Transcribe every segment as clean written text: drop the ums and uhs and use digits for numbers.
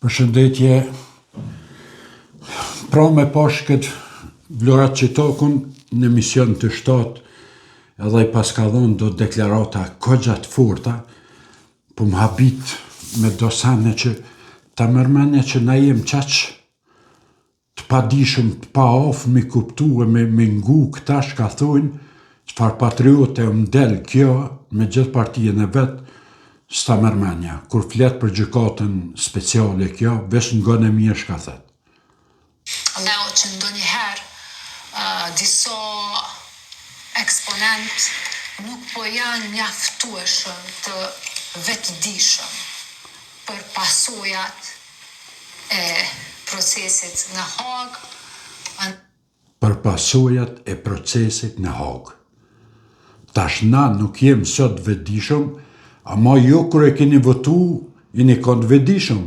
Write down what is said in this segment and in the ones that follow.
Përshëndetje, pra me pash këtë vlorat që tokun në emision të 7 edhe i pas ka dhënë do deklarata kogja të forta, po më habit me dosane që ta mërmene që na jem qaq të padishëm, të pa of me kuptu e me ngu këta shka thojnë, qëfar patriote më del kjo me gjithë partijen e vetë, s'ta mërmenja, kur flet për gjykatën speciale kjo, vesh nga në mirë shka thet. Neo që ndonjëherë disa eksponent nuk po janë mjaftueshëm të vetëdijshëm për pasojat e procesit në Hagë. Për pasojat e procesit në Hagë. Tash na nuk jem sot vetëdijshëm, ama jo kur e keni votu, jeni kon vetëdijshëm.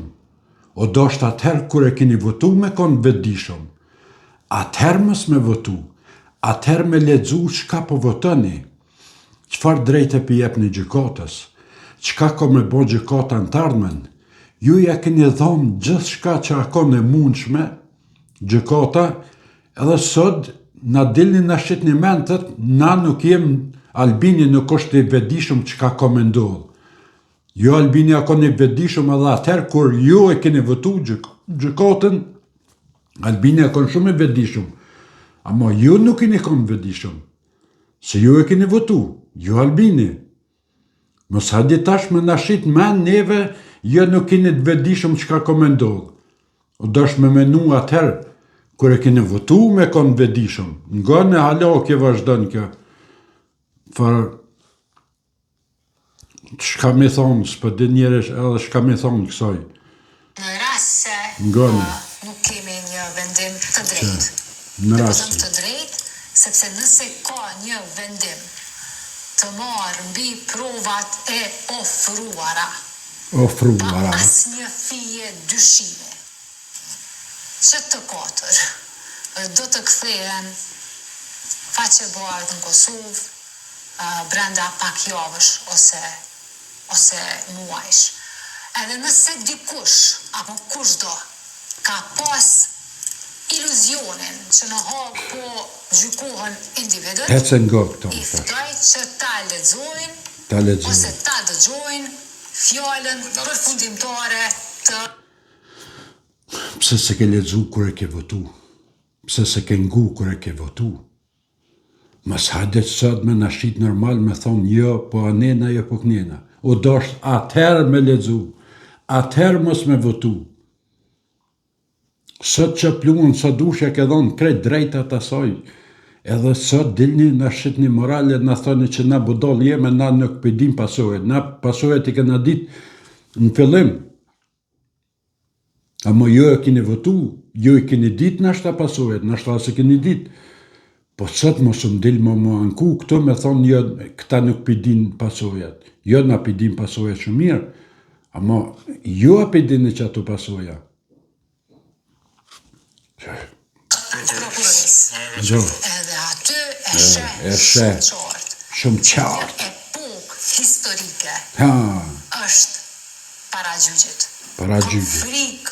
O dosht atëherë kur e keni votu me kon vetëdijshëm. Atëherë mës me votu, atëherë me lexu çka po votoni, çfarë drejtë po jepni gjykatës, çka ka me bo gjykata në të ardhmen. Ju ja keni dhënë gjithçka që ka në mundshme gjykata, edhe sot na dilni na shitni mentet, na nuk jem Albini nuk është i vetëdijshëm çka ka me ndodhë. Jo Albini ka një vetëdijshëm edhe atëherë kur ju e keni votu gjykatën, Albini ka shumë i vetëdijshëm. Ama ju nuk keni kon vetëdijshëm. Se ju e keni votu, ju Albini. Mos hajde tash me na shit men neve, jo nuk keni të vetëdijshëm çka ka me ndodhë. O dosh me menu atëherë kur e keni votu me kon vetëdijshëm. Nga në hala ke vazhdon kjo. Shka me thonë, s'po dhe njerësh edhe shka me thonë kësaj. Në rast se nuk kemi një vendim të drejtë. Në rast të drejtë, sepse nëse ka një vendim të marrë mbi provat e ofruara, pa asnjë fije dyshime, që të katër do të kthehen faqe bardhë në Kosovë, brenda pak javësh ose muajsh. Edhe nëse dikush apo kushdo ka pas iluzionin që në Hagë po gjykohen individët, i ftoj që ta lexojnë ose ta dëgjojnë fjalën përfundimtare të... Pse se ke lexu kur e ke votu? Pse se ke ngu kur e ke votu? Mas hajdet sot me na shit normal me thonë jo, po anena, jo po knena. O dosht atëherë me lexu, atëherë mos me votu. Sot që pluën, sot dushja ke dhonë krejt drejtat asaj, edhe sot dilni na shitni morale, na thoni që na budol jeme, na nuk pëjdim pasojët. Na pasojët i kena dit në fillim. Amo jo e keni votu, jo e keni dit nashta pasojët, nashta se keni dit. Po sot mos më dilë më anku këto me thonë jo, këta nuk pëjdin pasojat. Jo na pëjdin pasojat shumë mirë, ama jo a pëjdin që ato pasoja. Edhe aty e sheh shumë qartë. Epokë historike është paragjyqit. Frikë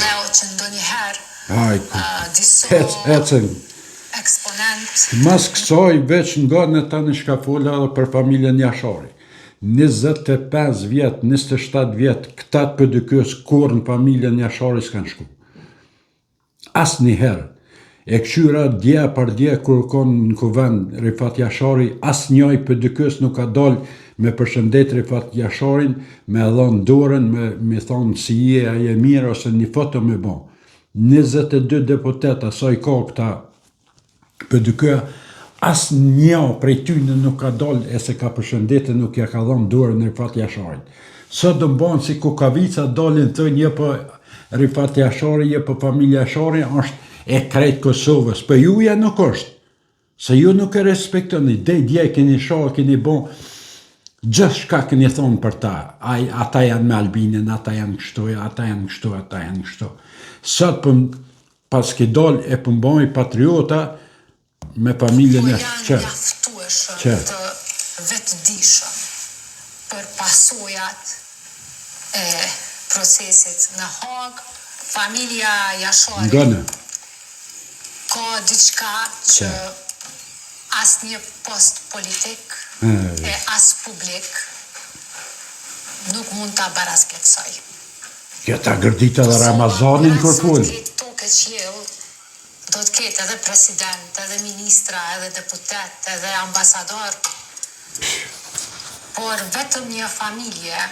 Leo që ndonjëherë disa eksponent. Mas kësaj veç nga në tani shka fola edhe për familjen Jashari. 25 vjet, 27 vjet, këta të pëdykës kur në familjen Jashari s'kan shku. As njëherë. E këshyra dje par dje kur konë në kuvend Rifat Jashari, as njëj pëdykës nuk ka dal me përshëndet Rifat Jasharin, me edhon dorën, me thonë si je, a je mirë, ose një foto me bon. 22 deputet, asaj ka këta pëdykëja, as një prej tyne nuk ka dal e se ka përshëndete nuk ja ka dhënë dorën Rifat Jasharin. Sot dë mbanë si kukavica dalin të një për Rifat Jashari, një për familja Jashari, është e krejt Kosovës, për juja nuk është, se ju nuk e respektoni, dje keni shohë, keni bon, gjithë shka keni thonë për ta, ata janë me Albinin, ata janë kështu, ata janë kështu, ata janë kështu. Sot pas ki dal e pëmboj patriota, me familjen e janë mjaftueshëm të vetëdijshëm për pasojat e procesit në Hag, familja Jashari Ngënë. ka diçka që asnjë post politik e as publik nuk mund ta barazpleksoj. Kjo ta gërdita dhe Ramazanin kur fol. Tokë qiell do të ketë edhe president, edhe ministra, edhe deputet, edhe ambasador. Por vetëm një familje,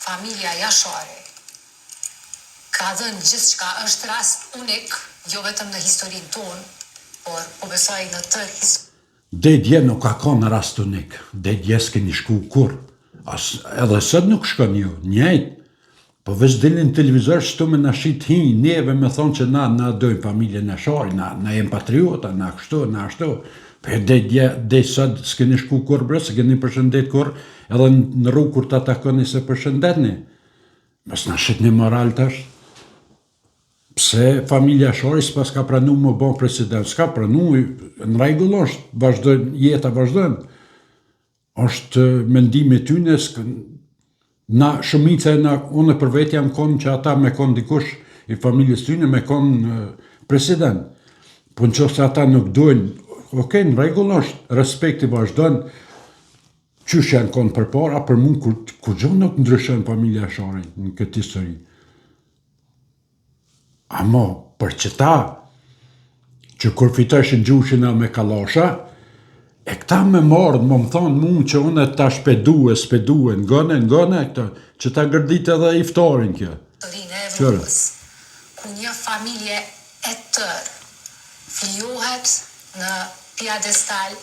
familja Jashari, ka dhënë gjithçka, është rast unik, jo vetëm në historinë tonë, por po besoj në të historinë. Dedje nuk ka konë rast unik. Dedje s'keni shku kur. Edhe sot nuk shkon ju, njëjtë. Po veç dilin televizor shtu me na shit hi, neve me thonë që na dojmë familjen e Shari, na jem patriota, na kështu, na ashtu. Po dedje sot s'keni shku kur bre, s'keni përshëndet kur, edhe në rrugë kur ta takoni se përshëndetni. Mos na shit një moral tash. Pse familja Shari s'pas ka pranu më bon president, s'ka pranu, në rregull është, vazhdojnë, jeta vazhdojnë. Është mendimi tyne, na shumica e unë për vetë jam konë që ata me konë dikush i familjes tyne me konë president. Po në qoftë se ata nuk dojnë, okej, në rregull është, respekti vazhdojnë, qysh janë konë përpara, për mund kur gjo nuk ndryshon familja Shari në këtë histori. Amo, për që ta, që kur fitoshin gjushin e me kalosha, e këta me mordë, më thonë mu që unë ta spedue, ngone, këta, që ta gërdit edhe iftarin kjo. Historinë e Evropës, ku një familje e tërë flijohet në pjadestal,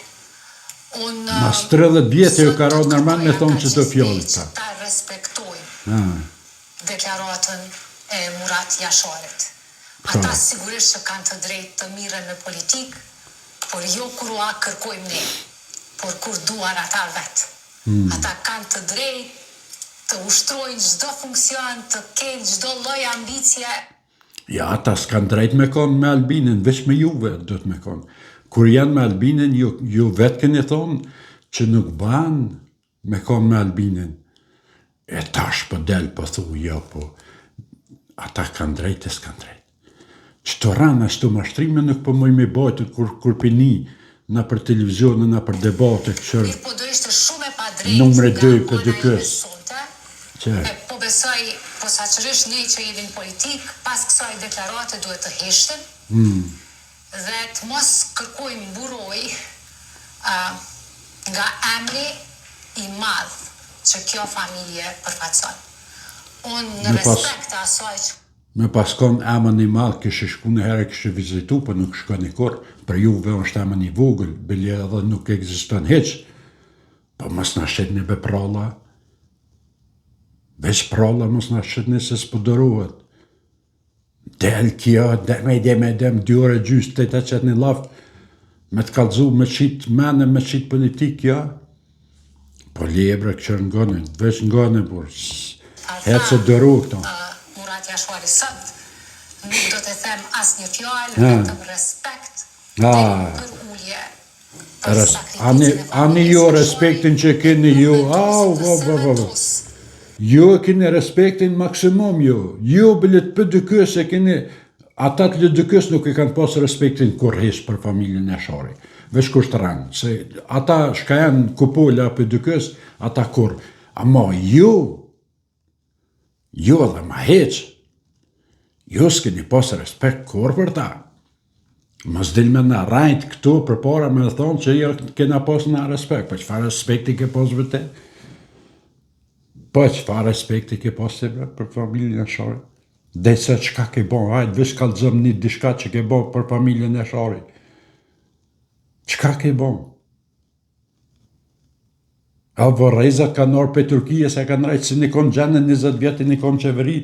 unë... Mas 30 vjetë ju ka rodë nërman me thonë që të fjollit ta. Ta respektojnë deklaratën e Murat Jasharit. Ata sigurisht që kanë të drejtë të mirën në politikë, por jo kur ua kërkojmë ne, por kur duan ata vetë. Ata kanë të drejtë të ushtrojnë çdo funksion, të kenë çdo lloj ambicie. Ja, ata s'kan drejt me konë me Albinin, veç me juve do të me konë. Kur janë me Albinin, ju vetë keni thonë që nuk banë me konë me Albinin. E tash po del, po thu, jo, po, ata kanë drejt e s'kan drejt. Qëto rana, shto mashtrime nuk po moj me bajtë kur pini, na për televizion, na për debate, këshër. Po do ishte shumë e pa drejt Numre 2 për dykës. Po besoj, posaçërisht ne që jemi në politikë, pas kësaj deklarate duhet të heshtim, dhe të mos kërkojmë mburoj nga emri i madh që kjo familje përfaqëson. Unë në respekt asaj që Me paskon emën i madh, kështë shku në herë kështë vizitu, për nuk shko një kur, për juve është emën i vogël, bile edhe nuk ekziston heq, po mos na shetni be pralla, veç pralla mos na shetni se s'pëdërohet. Del kjo, dem, 2 orë gjysë, të ta qëtë një lafë, me të kalzu, me qitë mene, me qitë politik, ja. Po lebre këqër ngone, veç ngone, por, hetë se dëru këto. Murat Jashari sot, nuk do të them asnjë fjalë, vetëm respekt, për ullje, për sakrificën e familjes. Ani jo respektin që keni ju, ju keni respektin maksimum ju, ju bilet për dykës e keni, ata të dykës nuk e kanë pas respektin kur hesh për familjen e Shari, veç kusht rang, se ata shka janë kupolla për dykës, ata kur, ama ju dhe ma heq, ju s'keni pas respekt kur për ta. Mos del me na rajt këtu për para me thonë që jo kena pas na respekt, po çfarë respekti ke pas vërtet? Po çfarë respekti ke pas për familjen e Shari? Dhe se çka ke bon, hajt, veç kallëzëm një diçka që ke bon për familjen e Shari. Çka ke bon? A vorrezat kanë orë për Turkije, se kanë rejtë, si një konë gjenë 20 vjetë, një konë qeveri,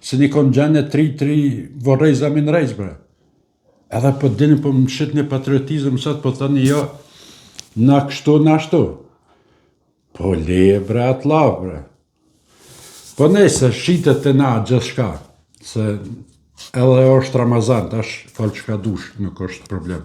si një konë gjenë 3 vorreza minë rejtë, bre. Edhe po dini, po më shqit një patriotizm, sot po thëni, jo, na kështu, na ashtu. Po le, bre, atë la, bre. Po ne, se shqitet të na gjithë shka, se edhe është Ramazan, tash falë që ka dush, nuk është problem.